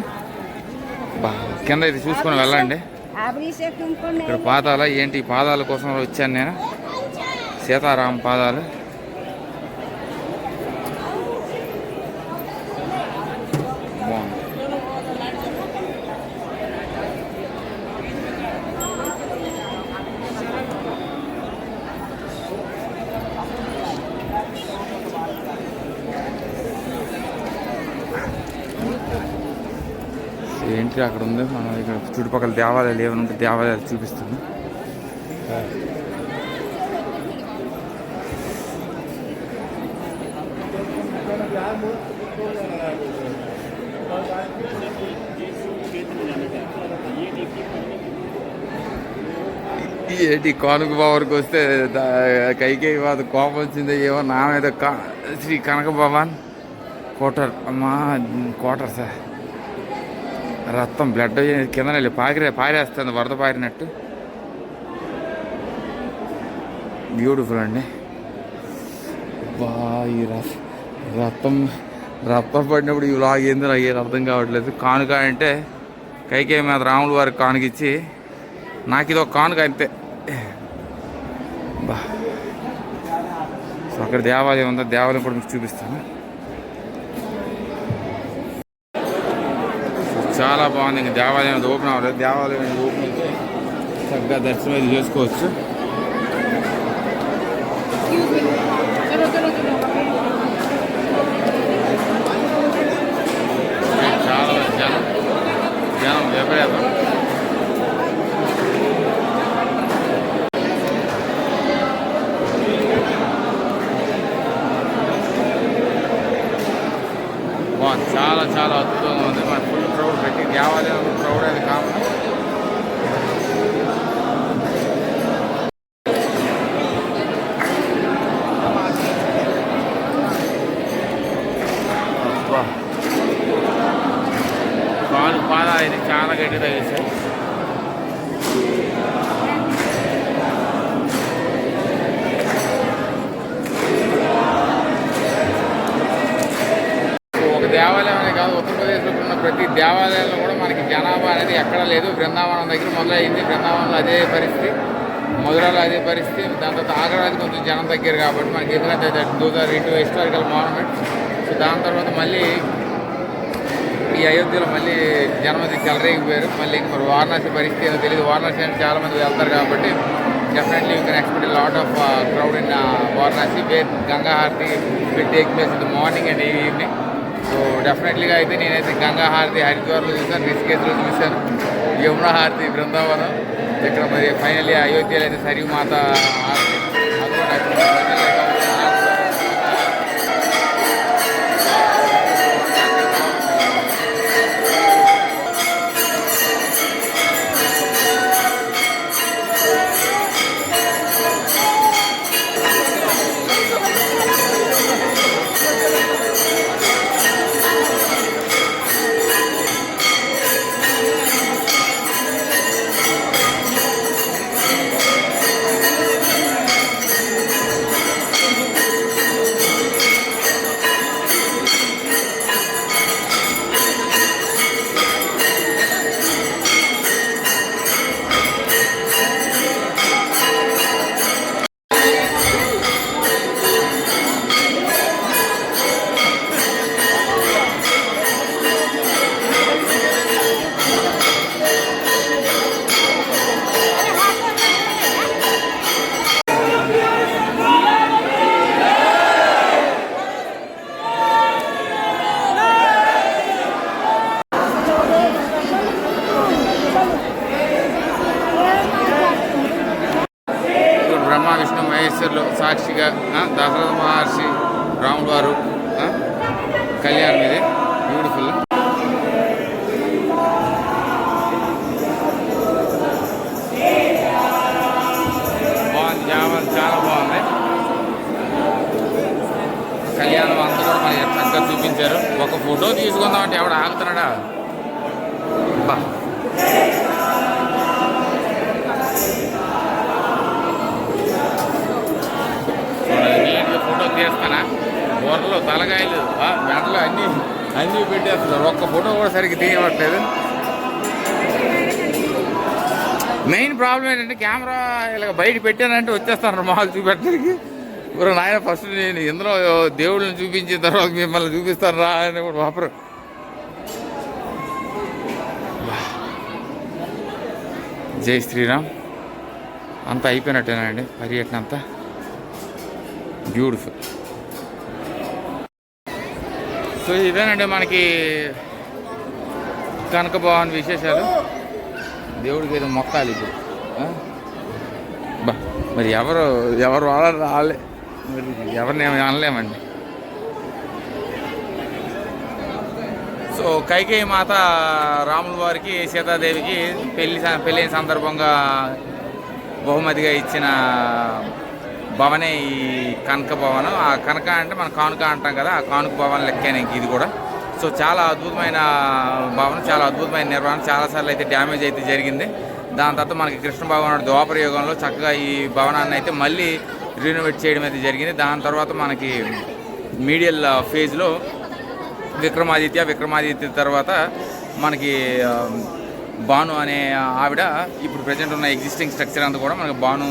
బా, కింద అయితే చూసుకొని వెళ్ళండి. ఇక్కడ పాదాల ఏంటి, పాదాల కోసం వచ్చాను నేను. సీతారాం పాదాలు. బాగుంది. ఏంటి అక్కడ ఉంది, మనం ఇక్కడ చుట్టుపక్కల దేవాలయాలు ఏమైనా ఉంటే దేవాలయాలు చూపిస్తుంది. ఏంటి కానుక బావరికి వస్తే కైకేయి వాద కోపం వచ్చింది ఏమో నా మీద. శ్రీ కనక భవన్ కోటర్, అమ్మా కోటర్ సార్, రక్తం బ్లడ్ కింద పారేస్తుంది వరద పారినట్టు. బ్యూటిఫుల్ అండి. బా ఈ రక్తం పడినప్పుడు ఈ లాగ్ ఏందో నాకు ఏం అర్థం కావట్లేదు. కానుక అంటే కైకేయి మీద రాముడు వారికి కానుకిచ్చి నాకు ఇది ఒక కానుక అంతే. బా సో అక్కడ దేవాలయం ఉందా, దేవాలయం కూడా మీకు చూపిస్తాను. చాలా బాగుంది. ఇంకా దేవాలయం ఓపెన్ అవ్వలేదు. దేవాలయం ఓపెన్ అయితే చక్కగా దర్శనం అయితే చేసుకోవచ్చు. చాలా జనం విపరీతం. చాలా చాలా అద్భుతంగా ఉంది. మన ఫుల్ క్రౌడ్ పెట్టి దేవాలయం క్రౌడ్ అది కామన్. కాలు పాదాలు ఇది చాలా గట్టిగా వేసాయి. దేవాలయం అనే కాదు, ఉత్తరప్రదేశ్లో ఉన్న ప్రతి దేవాలయంలో కూడా మనకి జనాభా అనేది ఎక్కడా లేదు. బృందావనం దగ్గర మొదలైంది. బృందావనంలో అదే పరిస్థితి, మధురాలో అదే పరిస్థితి. దాని తర్వాత ఆగ్రాది కొంచెం జనం దగ్గర కాబట్టి మనకి ఎందుకంటే those are into historical monuments. So దాని తర్వాత మళ్ళీ ఈ అయోధ్యలో మళ్ళీ జనమది చెలరేగిపోయారు. మళ్ళీ ఇంక మరి వారణాసి పరిస్థితి ఏదో తెలియదు. వారణాసి అంటే చాలామంది వెళ్తారు కాబట్టి definitely you can expect lot of crowd in Varanasi, where Ganga aarti will take place in the morning and evening. So డెఫినెట్లీగా అయితే నేనైతే గంగా హారతి హరిద్వార్లో చూశాను, రిషికేశ్లో చూశాను, యమునా హారతి బృందావనం, ఇక్కడ మరి ఫైనల్లీ అయోధ్యలో అయితే సరియు మాత హారతి. అది కూడా విష్ణు మహేశ్వర్లు సాక్షిగా దశరథ మహర్షి రాముడు వారు కళ్యాణం ఇది బ్యూటిఫుల్. బాగుంది, చాలా బాగుంది. కళ్యాణం అంతా కూడా మనకి చక్కగా చూపించారు. ఒక ఫోటో తీసుకుందామంటే ఎవడు ఆగుతున్నాడా? బా ఫోటో తీస్తానా? బొర్రలు, తలకాయలు, మెడలు అన్నీ పెట్టేస్తున్నారు. ఒక్క ఫోటో కూడా సరిగ్గా తీయవట్లేదు. మెయిన్ ప్రాబ్లం ఏంటంటే కెమెరా ఇలా బయట పెట్టానంటే వచ్చేస్తాను మాకు చూపెట్టడానికి. ఇప్పుడు నాయన ఫస్ట్ నేను ఇందులో దేవుళ్ళని చూపించిన తర్వాత మిమ్మల్ని చూపిస్తాను రా అని కూడా వాపరు. జై శ్రీరామ్. అంతా అయిపోయినట్టేనండి పర్యటన అంతా. బ్యూటిఫుల్. సో ఇదేనండి మనకి కనక భవన్ విశేషాలు. దేవుడికి ఏదో మొక్కాలి ఇప్పుడు. బా మరి ఎవరు వాళ్ళే, మరి ఎవరిని ఏమి అనలేమండి. సో కైకేయి మాత రాముల వారికి సీతాదేవికి పెళ్ళైన సందర్భంగా బహుమతిగా ఇచ్చిన భవనే ఈ కనక భవనం. ఆ కనక అంటే మనం కానుక అంటాం కదా, ఆ కానుక భవన్ లెక్కేనే ఇది కూడా. సో చాలా అద్భుతమైన భవనం, చాలా అద్భుతమైన నిర్వహణ. చాలాసార్లు అయితే డ్యామేజ్ అయితే జరిగింది. దాని తర్వాత మనకి కృష్ణ భవనం ద్వాపర యుగంలో చక్కగా ఈ భవనాన్ని అయితే మళ్ళీ రినోవేట్ చేయడం అయితే జరిగింది. దాని తర్వాత మనకి మీడియల్ ఫేజ్లో విక్రమాదిత్య తర్వాత మనకి భాను అనే ఆవిడ ఇప్పుడు ప్రజెంట్ ఉన్న ఎగ్జిస్టింగ్ స్ట్రక్చర్ అంతా కూడా మనకి భాను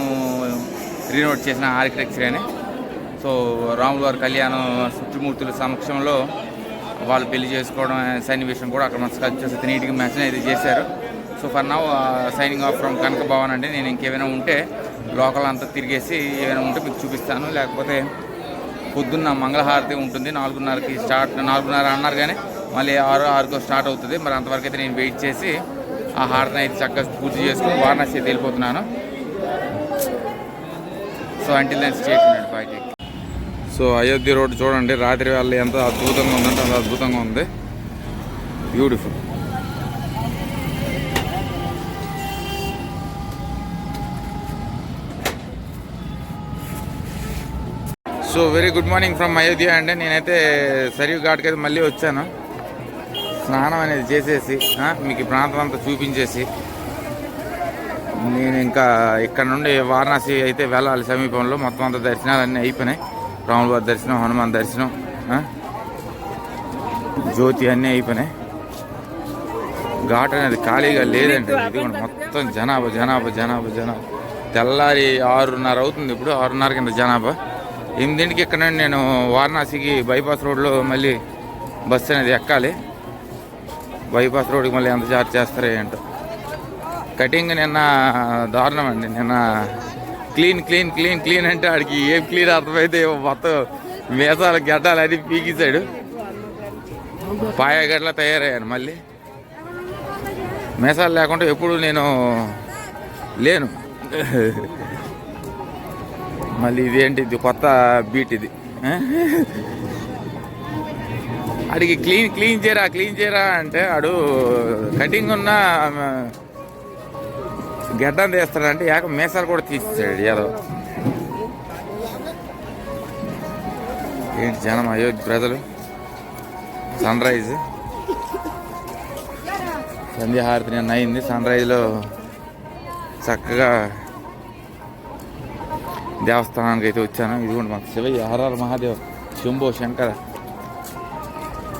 రినోవేట్ చేసిన ఆర్కిటెక్చర్ అని. సో రాముల వారి కళ్యాణం చుట్టుమూర్తుల సమక్షంలో వాళ్ళు పెళ్లి చేసుకోవడం సన్నివేశం కూడా అక్కడ మన స్కల్ప్చర్స్ నీట్గా మెన్షన్ అయితే చేశారు. So for now signing off from Kanak Bhavan అండి. నేను ఇంకేమైనా ఉంటే లోకల్ అంతా తిరిగేసి ఏమైనా ఉంటే మీకు చూపిస్తాను. లేకపోతే పొద్దున్న మంగళహారతి ఉంటుంది 4:30కి స్టార్ట్. 4:30 అన్నారు కానీ మళ్ళీ 6:06 స్టార్ట్ అవుతుంది. మరి అంతవరకు అయితే నేను వెయిట్ చేసి ఆ హారతిని అయితే చక్కగా పూర్తి చేసుకుని వారణాసి అయితే వెళ్ళిపోతున్నాను. So until then stay tuned. Bye take. So Ayodhya road చూడండి, రాత్రి వేళ ఎంత అద్భుతంగా ఉందంటే అంత అద్భుతంగా ఉంది. Beautiful. So very good morning from Ayodhya అండి. నేనైతే సరియు ఘాట్కి అయితే మళ్ళీ వచ్చాను. స్నానం అనేది చేసేసి మీకు ఈ ప్రాంతం అంతా చూపించేసి నేను ఇంకా ఇక్కడ నుండి వారణాసి అయితే వెళ్ళాలి. సమీపంలో మొత్తం అంతా దర్శనాలు అన్నీ అయిపోయినాయి. రాముల వారి దర్శనం, హనుమాన్ దర్శనం, జ్యోతి అన్నీ అయిపోయినాయి. ఘాట్ అనేది ఖాళీగా లేదండి. ఇది కూడా మొత్తం జనాభా. తెల్లారి 6:30 అవుతుంది. ఇప్పుడు 6:30 కింద జనాభా. 8ంటికి ఇక్కడ నుండి నేను వారణాసికి బైపాస్ రోడ్లో మళ్ళీ బస్సు అనేది ఎక్కాలి. బైపాస్ రోడ్కి మళ్ళీ ఎంత చార్జ్ చేస్తారో ఏంటో. కటింగ్ నిన్న దారుణం అండి. నిన్న క్లీన్ అంటే ఆడికి ఏం క్లీన్ అర్థమైతే మొత్తం మేసాలు గడ్డాలు అది పీకిసాడు. పాయగడ్లా తయారయ్యాను. మళ్ళీ మేసాలు లేకుండా ఎప్పుడు నేను లేను. మళ్ళీ ఇదేంటి, ఇది కొత్త బీట్ ఇది. ఆడికి క్లీన్ చేయరా అంటే ఆడు కటింగ్ ఉన్న గడ్డం తీస్తాడంటే మేసాలు కూడా తీసేసాడు ఏదో. ఏంటి జనం, అయోధ్య ప్రజలు. సన్ రైజ్ సంధ్యాహారతి నిన్న అయింది. సన్ రైజ్లో చక్కగా దేవస్థానానికి అయితే వచ్చాను. ఇదిగోండి మాకు శివయ్య, హర మహాదేవ్, శంభో శంకర.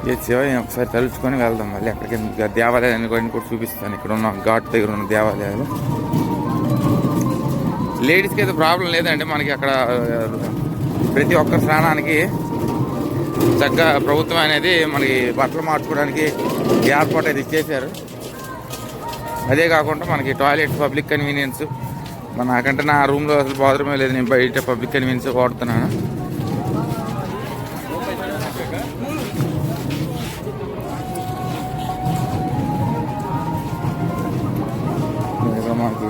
ఇది శివయ్య ఒకసారి తలుచుకొని వెళ్దాం. మళ్ళీ అక్కడికి దేవాలయాన్ని కూడా చూపిస్తాను. ఇక్కడ ఉన్న ఘాట్ దగ్గర ఉన్న దేవాలయాలు. లేడీస్కి అయితే ప్రాబ్లం లేదండి. మనకి అక్కడ ప్రతి ఒక్క స్నానానికి చక్కగా ప్రభుత్వం అనేది మనకి బట్టలు మార్చుకోవడానికి ఏర్పాటు అయితే చేశారు. అదే కాకుండా మనకి టాయిలెట్స్, పబ్లిక్ కన్వీనియన్స్. నాకంటే నా రూమ్లో అసలు బాత్రూమే లేదు. నేను బయట పబ్లిక్ కన్వీనియన్స్ వాడుతున్నాను. మాకు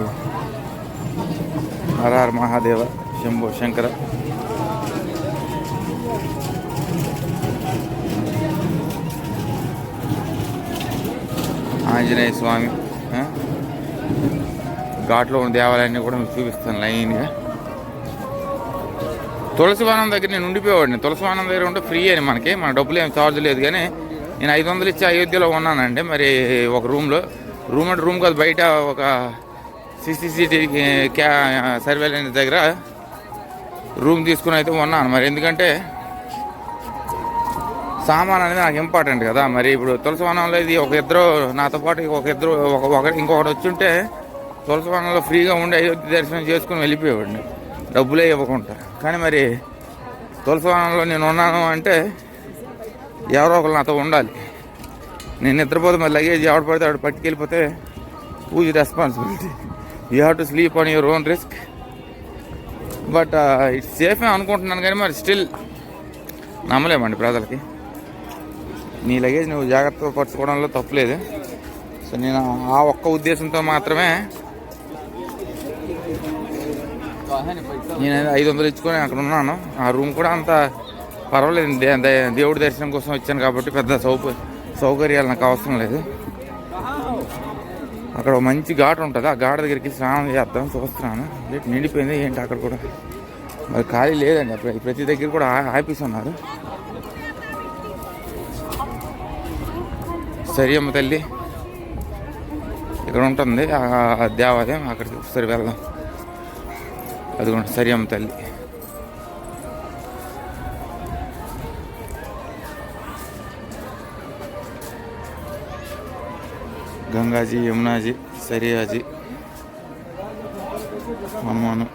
హర మహాదేవ, శంభో శంకర. ఆంజనేయ స్వామి. ఘాట్లో ఉన్న దేవాలయాన్ని కూడా మీకు చూపిస్తాను లైన్గా. తులసివనం దగ్గర నేను ఉండిపోయేవాడిని. తులసివనం దగ్గర ఉంటే ఫ్రీ అని మన డబ్బులు ఏం ఛార్జ్ లేదు. కానీ నేను 500 ఇచ్చి అయోధ్యలో ఉన్నానండి. మరి ఒక రూమ్ కాదు, బయట ఒక CCTV సర్వేలెన్స్ దగ్గర రూమ్ తీసుకుని అయితే ఉన్నాను. మరి ఎందుకంటే సామాన్ అనేది నాకు ఇంపార్టెంట్ కదా. మరి ఇప్పుడు తులసివనంలో ఇది ఇద్దరు నాతో పాటు ఇంకొకటి వచ్చుంటే తులసివనంలో ఫ్రీగా ఉండి అయోధ్య దర్శనం చేసుకుని వెళ్ళిపోయేవాడిని, డబ్బులే ఇవ్వకుండా. కానీ మరి తులసివనంలో నేను ఉన్నాను అంటే ఎవరో ఒకరు నాతో ఉండాలి. నేను నిద్రపోతే మరి లగేజ్ ఎవడు పడితే ఆవిడ పట్టుకెళ్ళిపోతే పూజ responsibility. You have to sleep on your own risk. But it's సేఫే అనుకుంటున్నాను. కానీ మరి స్టిల్ నమ్మలేమండి ప్రజలకి. నీ లగేజ్ నువ్వు జాగ్రత్తగా పరచుకోవడంలో తప్పులేదు. సో నేను ఆ ఒక్క ఉద్దేశంతో మాత్రమే నేను 500 ఇచ్చుకొని అక్కడ ఉన్నాను. ఆ రూమ్ కూడా అంత పర్వాలేదు, దేవుడి దర్శనం కోసం వచ్చాను కాబట్టి పెద్ద సౌకర్యాలు నాకు అవసరం లేదు. అక్కడ మంచి ఘాట్ ఉంటుంది, ఆ ఘాట్ దగ్గరికి స్నానం చేద్దాం చూస్తున్నాను. నిండిపోయింది ఏంటి అక్కడ కూడా, మరి ఖాళీ లేదండి. ప్రతి దగ్గర కూడా ఆఫీస్ ఉన్నారు. సరియమ్మ తల్లి ఇక్కడ ఉంటుంది, ఆ దేవాలయం, అక్కడికి ఒకసారి వెళ్దాం. అదిగోండి సరియమ్మ తల్లి. గంగాజీ, యమునాజీ, సరియాజీ, అమ్మను.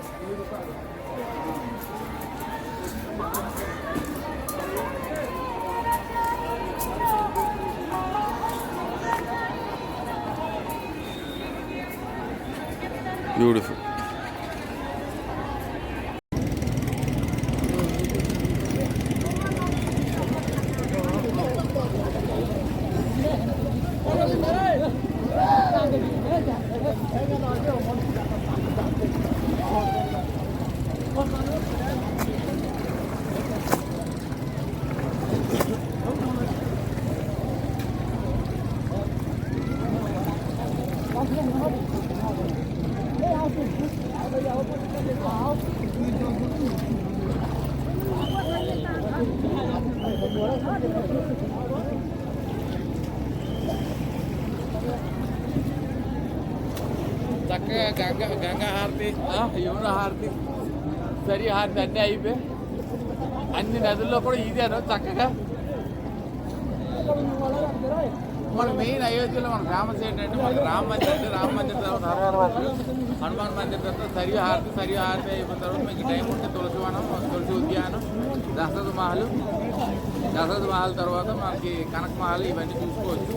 బ్యూటిఫుల్. చక్కగా గంగా హారతి, యమున హారతి, సరి హారతి అన్నీ అయిపోయి అన్ని నదుల్లో కూడా ఇదేను చక్కగా. మన మెయిన్ అయోధ్యలో మన ఫేమస్ ఏంటంటే మన రామ మందిర్ తర్వాత హనుమాన్ మందిర్ తర్వాత సరి హారతి అయిపోయిన తర్వాత మీకు టైం ఉంటే తులసివనం, తులసి ఉద్యానం, దశరథ మహల్ తర్వాత మనకి కనక మహల్, ఇవన్నీ చూసుకోవచ్చు.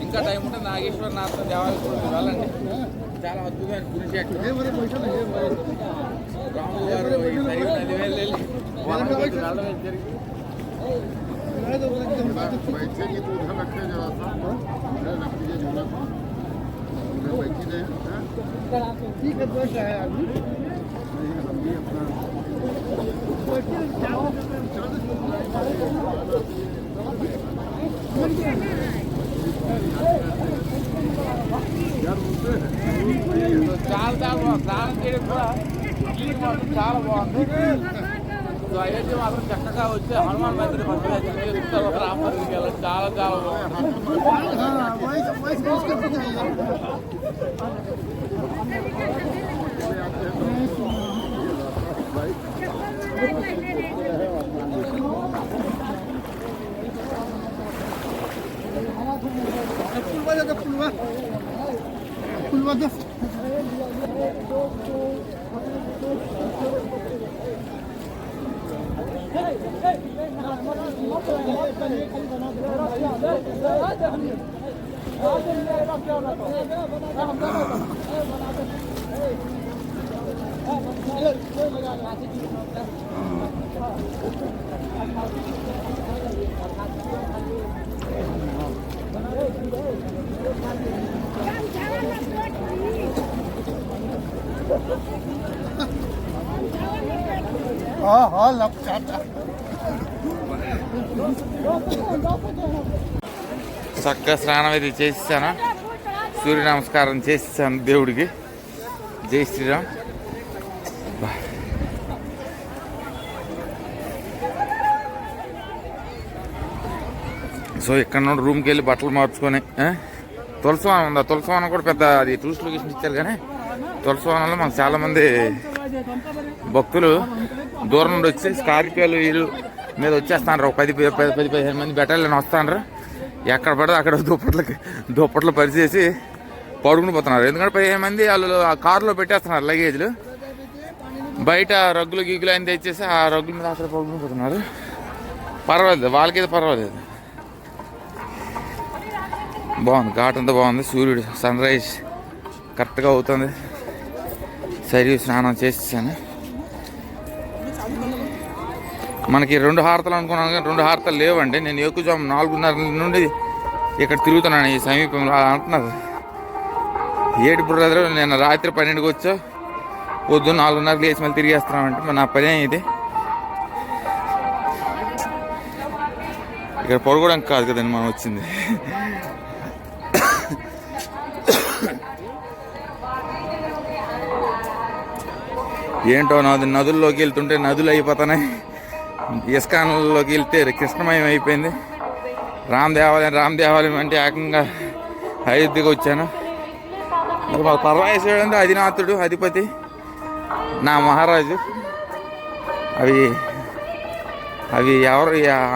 ఇంకా టైం ఉంటే నాగేశ్వరనాథ్ దేవాలయం వెళ్ళండి, చాలా అద్భుతమైన పుణ్యక్షేత్రం. రాములు గారు ఈ సరి నది వెళ్ళి వెళ్ళడం జరిగింది. చాలా స్నానం చేయడం కూడా చాలా బాగుంది. సో అయోధ్య మాత్రం చక్కగా వచ్చి హనుమాన్ మందిర్ తర్వాత రామ మందిరికి వెళ్ళాలి, చాలా బాగుంది. చక్కగా స్నానం అయితే చేసేసాను, సూర్య నమస్కారం చేసేసాను దేవుడికి. జై శ్రీరామ్. సో ఇక్కడ నుండి రూమ్కి వెళ్ళి బట్టలు మార్చుకొని, తులసివనం ఉందా, తులసివనం కూడా పెద్ద అది టూరిస్ట్ లొకేషన్ ఇచ్చారు. కానీ తులసివనంలో మాకు చాలామంది భక్తులు దూరం నుండి వచ్చి స్కార్పియోలు వీళ్ళు మీద వచ్చేస్తాను. ఒక 10-15 మంది బెటాలియన్ వస్తాను. ఎక్కడ పడితే అక్కడ దుప్పట్లు పరిచేసి పడుకుని పోతున్నారు. ఎందుకంటే 15 మంది వాళ్ళు ఆ కారులో పెట్టేస్తున్నారు లగేజ్లు. బయట రగ్గులు గీగులు అని తెచ్చేసి ఆ రగ్గుల మీద అక్కడ పడుకుని పోతున్నారు. పర్వాలేదు, వాళ్ళకైతే పర్వాలేదు. బాగుంది, ఘాట్ అంతా బాగుంది. సూర్యుడు సన్ రైజ్ కరెక్ట్గా అవుతుంది. సరి స్నానం చేసేసాను. మనకి 2 హారతలు అనుకున్నాను కానీ 2 హారతలు లేవండి. నేను ఎక్కువ 4:30 నుండి ఇక్కడ తిరుగుతున్నాను ఈ సమీపంలో అంటున్నారు. ఏడు బ్రదర్ నేను రాత్రి 12కి వచ్చా, పొద్దున్న 4:30 లేచి మళ్ళీ తిరిగేస్తున్నామంటే మరి నా పని ఇది. ఇక్కడ పడుకోవడానికి కాదు కదండి మనం వచ్చింది. ఏంటో నదుల్లోకి వెళ్తుంటే నదులు అయిపోతున్నాయి, ఇస్కాన్లలోకి వెళ్తే కృష్ణమయం అయిపోయింది. రామ్ దేవాలయం అంటే ఏకంగా అయోధ్యకి వచ్చాను. మరి మాకు పరమేశ్వరుడు అధినాథుడు, అధిపతి, నా మహారాజు. అవి ఎవరు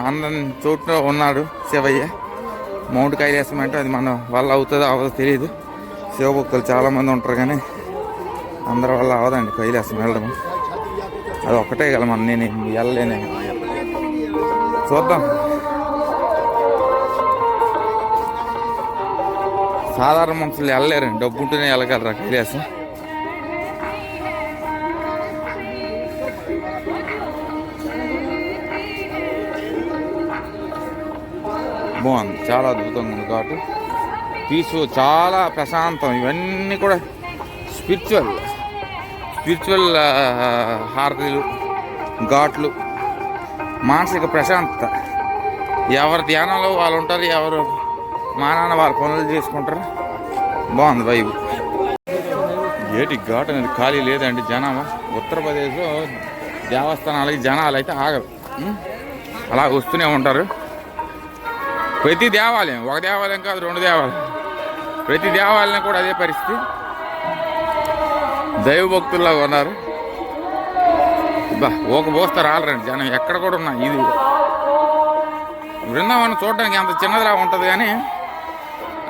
అందరి చోటులో ఉన్నాడు శివయ్య. మౌంట్ కైలాసం అంటే అది మన వల్ల అవుతుందో అవ్వదో తెలియదు. శివభక్తులు చాలామంది ఉంటారు కానీ అందరి వల్ల అవదండి కైలాసం వెళ్ళడం. అది ఒక్కటే కదా నేను వెళ్ళలేనే. చూద్దాం. సాధారణ మనుషులు వెళ్ళలేరండి, డబ్బు ఉంటేనే వెళ్ళగలరా కైలాసం. బాగుంది, చాలా అద్భుతంగా ఉంది ఘాటు. పీసు చాలా ప్రశాంతం. ఇవన్నీ కూడా స్పిరిచువల్ హారతులు, ఘాట్లు, మానసిక ప్రశాంతత. ఎవరి ధ్యానంలో వాళ్ళు ఉంటారు, ఎవరు మానాన వాళ్ళ పనులు చేసుకుంటారు. బాగుంది వైబు. ఏటి ఘాట్ అనేది ఖాళీ లేదండి జనాభా. ఉత్తరప్రదేశ్లో దేవస్థానాలకి జనాలు అయితే ఆగరు, అలా వస్తూనే ఉంటారు. ప్రతి దేవాలయం, ఒక దేవాలయం కాదు 2 దేవాలయం, ప్రతి దేవాలయం కూడా అదే పరిస్థితి. దైవభక్తుల్లాగా ఉన్నారు. ఒక పోస్తారు ఆలరండి జనం ఎక్కడ కూడా ఉన్నా. ఇది బృందావనం చూడడానికి అంత చిన్నదిలా ఉంటుంది కానీ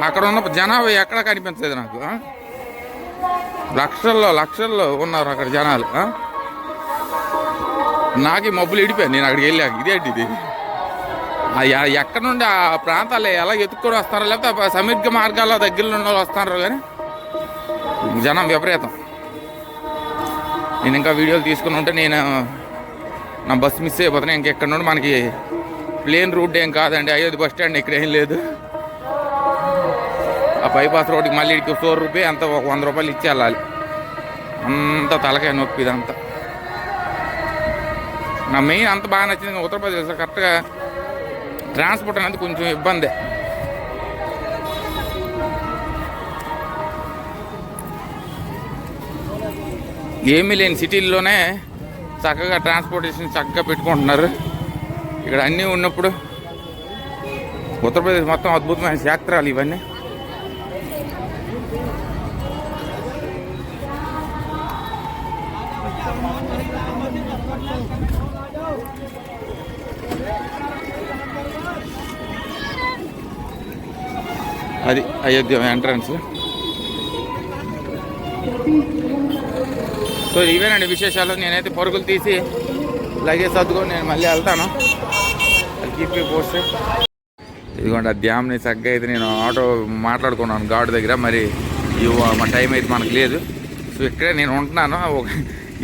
అక్కడ ఉన్న జనాభా ఎక్కడ కనిపించలేదు నాకు. లక్షల్లో ఉన్నారు అక్కడ జనాలు. నాకు మబ్బులు ఇడిపోయాను నేను అక్కడికి వెళ్ళాక. ఇదేంటి ఇది? ఎక్కడ నుండి ఆ ప్రాంతాల్లో ఎలా ఎత్తుక్కొని వస్తారో, లేకపోతే సమీర్ఘ మార్గాల్లో దగ్గరలో ఉన్న వాళ్ళు వస్తారో కానీ జనం విపరీతం. నేను ఇంకా వీడియోలు తీసుకుని ఉంటే నేను నా బస్సు మిస్ అయిపోతాను. ఇంకెక్కడ నుండి మనకి ప్లేన్ రూట్ ఏం కాదండి, అయోధ్య బస్ స్టాండ్ ఇక్కడ ఏం లేదు. ఆ బైపాస్ రోడ్డుకి మళ్ళీ ఇక్కడికి 100 రూపాయలు అంత 100 రూపాయలు ఇచ్చి వెళ్ళాలి. అంత తలకాయ నొప్పి ఇదంతా. నా మెయిన్ అంత బాగా నచ్చింది ఉత్తరప్రదేశ్లో కరెక్ట్గా ట్రాన్స్పోర్ట్ అనేది కొంచెం ఇబ్బందే. ఏమీ లేని సిటీల్లోనే చక్కగా ట్రాన్స్పోర్టేషన్ చక్కగా పెట్టుకుంటున్నారు. ఇక్కడ అన్నీ ఉన్నప్పుడు ఉత్తరప్రదేశ్ మొత్తం అద్భుతమైన క్షేత్రాలు ఇవన్నీ. అది అయోధ్య ఎంట్రన్స్. సో ఇవేనండి విశేషాలు. నేనైతే పరుగులు తీసి లగేజ్ సర్దుకొని నేను మళ్ళీ వెళ్తాను. అది కీప్ పోస్ట్. ఇదిగోండి ఆ డ్యామ్ని చక్కగా అయితే నేను ఆటో మాట్లాడుకున్నాను ఘాట్ దగ్గర. మరి మా టైం అయితే మనకు లేదు. సో ఇక్కడే నేను ఉంటున్నాను.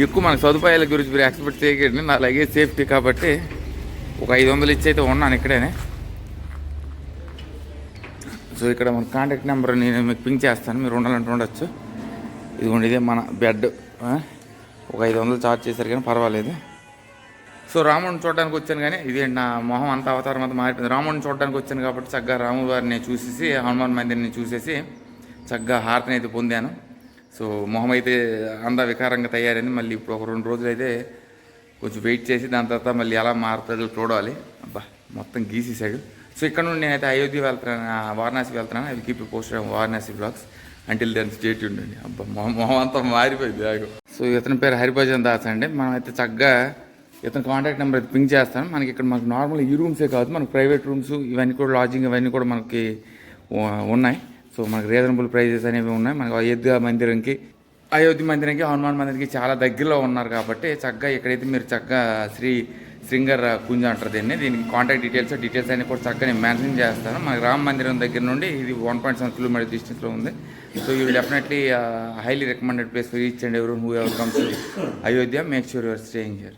ఎక్కువ మనకు సదుపాయాల గురించి మీరు ఎక్స్పెక్ట్ చేయకండి. నా లగేజ్ సేఫ్టీ కాబట్టి ఒక 500 ఇచ్చి అయితే ఉన్నాను ఇక్కడేనే. సో ఇక్కడ మన కాంటాక్ట్ నెంబర్ నేను మీకు పింక్ చేస్తాను, మీరు ఉండాలంటే ఉండొచ్చు. ఇదిగోండి ఇదే మన బెడ్. ఒక 500 ఛార్జ్ చేశారు కానీ పర్వాలేదు. సో రాముడిని చూడడానికి వచ్చాను కానీ ఇదేంటి నా మొహం అంతా అవతారం అంతా మారిపోయింది. రాముడిని చూడడానికి వచ్చాను కాబట్టి చక్కగా రాముడి వారిని చూసేసి హనుమాన్ మందిర్ని చూసేసి చక్కగా హారతిని అయితే పొందాను. సో మొహం అయితే అందా వికారంగా తయారైంది. మళ్ళీ ఇప్పుడు ఒక 2 రోజులు అయితే కొంచెం వెయిట్ చేసి దాని తర్వాత మళ్ళీ ఎలా మారుతుందో చూడాలి. అబ్బా మొత్తం గీసేసాడు. సో ఇక్కడ నుండి నేనైతే అయోధ్య వెళ్తున్నాను, వారణాసి వెళ్తున్నాను. I will keep post Varanasi blogs until then state ఉండండి. అబ్బా మొహం అంతా మారిపోయింది. సో ఇతని పేరు హరిభజన్ దాస్ అండి. మనం అయితే చక్కగా ఇతని కాంటాక్ట్ నెంబర్ అయితే పింక్ చేస్తాను. మనకి ఇక్కడ మనకు నార్మల్ ఈ రూమ్సే కాదు, మనకు ప్రైవేట్ రూమ్స్ ఇవన్నీ కూడా లాడ్జింగ్ ఇవన్నీ కూడా మనకి ఉన్నాయి. సో మనకు రీజనబుల్ ప్రైజెస్ అనేవి ఉన్నాయి. మనకు అయోధ్య మందిరంకి హనుమాన్ మందిరంకి చాలా దగ్గరలో ఉన్నారు కాబట్టి చక్కగా ఇక్కడైతే మీరు చక్కగా శ్రీంగర్ కుంజ అంటారు దీనికి కాంటాక్ట్ డీటెయిల్స్ అన్ని కూడా చక్కగా నేను మెన్షన్ చేస్తాను. మనకి రామ మందిరం దగ్గర నుండి ఇది 1.7 కిలోమీటర్ డిస్టెన్స్లో ఉంది. So you will definitely highly recommended place for each and every whoever comes to Ayodhya. Make sure you're staying here.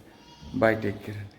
Bye, take care.